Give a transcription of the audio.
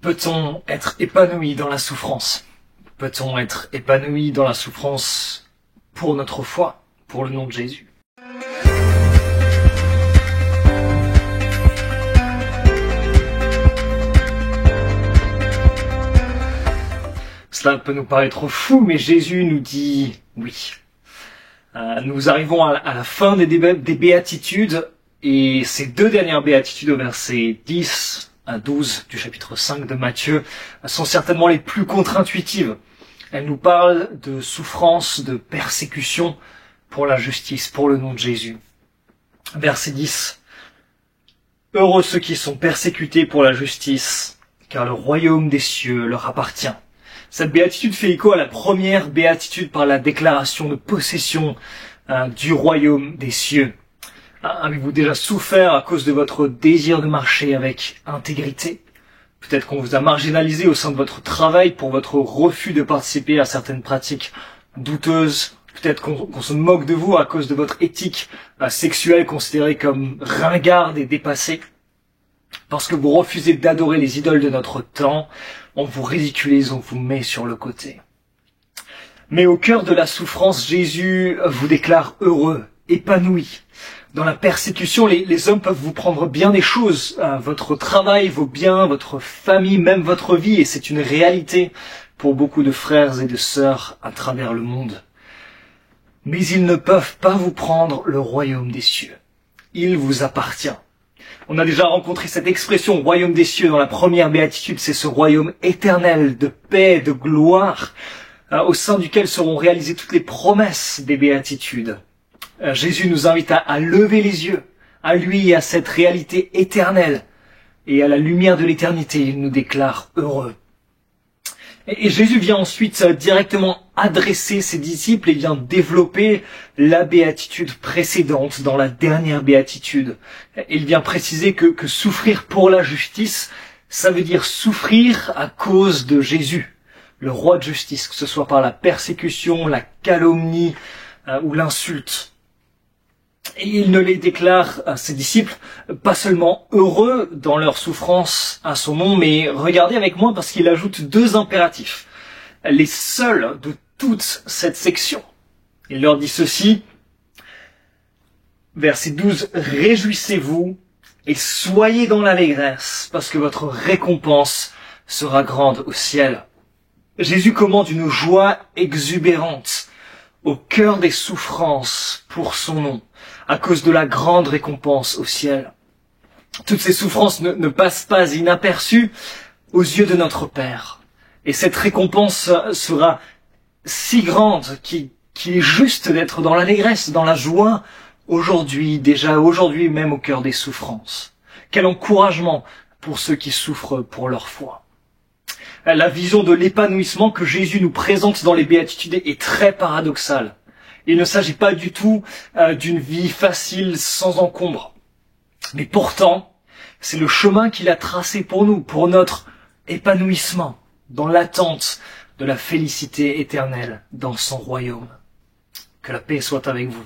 Peut-on être épanoui dans la souffrance? Peut-on être épanoui dans la souffrance pour notre foi, pour le nom de Jésus? Cela peut nous paraître fou, mais Jésus nous dit oui. Nous arrivons à la fin des béatitudes, et ces deux dernières béatitudes au verset 10 à 12 du chapitre 5 de Matthieu sont certainement les plus contre-intuitives. Elles nous parlent de souffrance, de persécution pour la justice, pour le nom de Jésus. Verset 10. Heureux ceux qui sont persécutés pour la justice, car le royaume des cieux leur appartient. Cette béatitude fait écho à la première béatitude par la déclaration de possession du royaume des cieux. Avez-vous déjà souffert à cause de votre désir de marcher avec intégrité? Peut-être qu'on vous a marginalisé au sein de votre travail pour votre refus de participer à certaines pratiques douteuses. Peut-être qu'on se moque de vous à cause de votre éthique sexuelle considérée comme ringarde et dépassée. Parce que vous refusez d'adorer les idoles de notre temps, on vous ridiculise, on vous met sur le côté. Mais au cœur de la souffrance, Jésus vous déclare heureux, épanoui. Dans la persécution, les hommes peuvent vous prendre bien des choses, votre travail, vos biens, votre famille, même votre vie, et c'est une réalité pour beaucoup de frères et de sœurs à travers le monde. Mais ils ne peuvent pas vous prendre le royaume des cieux. Il vous appartient. On a déjà rencontré cette expression royaume des cieux dans la première béatitude, c'est ce royaume éternel de paix, de gloire, au sein duquel seront réalisées toutes les promesses des béatitudes. Jésus nous invite à lever les yeux à lui et à cette réalité éternelle. Et à la lumière de l'éternité, il nous déclare heureux. Et Jésus vient ensuite directement adresser ses disciples et vient développer la béatitude précédente dans la dernière béatitude. Il vient préciser que souffrir pour la justice, ça veut dire souffrir à cause de Jésus, le roi de justice, que ce soit par la persécution, la calomnie ou l'insulte. Et il ne les déclare à ses disciples pas seulement heureux dans leur souffrance à son nom, mais regardez avec moi parce qu'il ajoute deux impératifs, les seuls de toute cette section. Il leur dit ceci, verset 12, « Réjouissez-vous et soyez dans l'allégresse, parce que votre récompense sera grande au ciel. » Jésus commande une joie exubérante au cœur des souffrances pour son nom, à cause de la grande récompense au ciel. Toutes ces souffrances ne passent pas inaperçues aux yeux de notre Père. Et cette récompense sera si grande qu'il est juste d'être dans l'allégresse, dans la joie, aujourd'hui, déjà aujourd'hui même au cœur des souffrances. Quel encouragement pour ceux qui souffrent pour leur foi. La vision de l'épanouissement que Jésus nous présente dans les béatitudes est très paradoxale. Il ne s'agit pas du tout d'une vie facile sans encombre. Mais pourtant, c'est le chemin qu'il a tracé pour nous, pour notre épanouissement, dans l'attente de la félicité éternelle dans son royaume. Que la paix soit avec vous.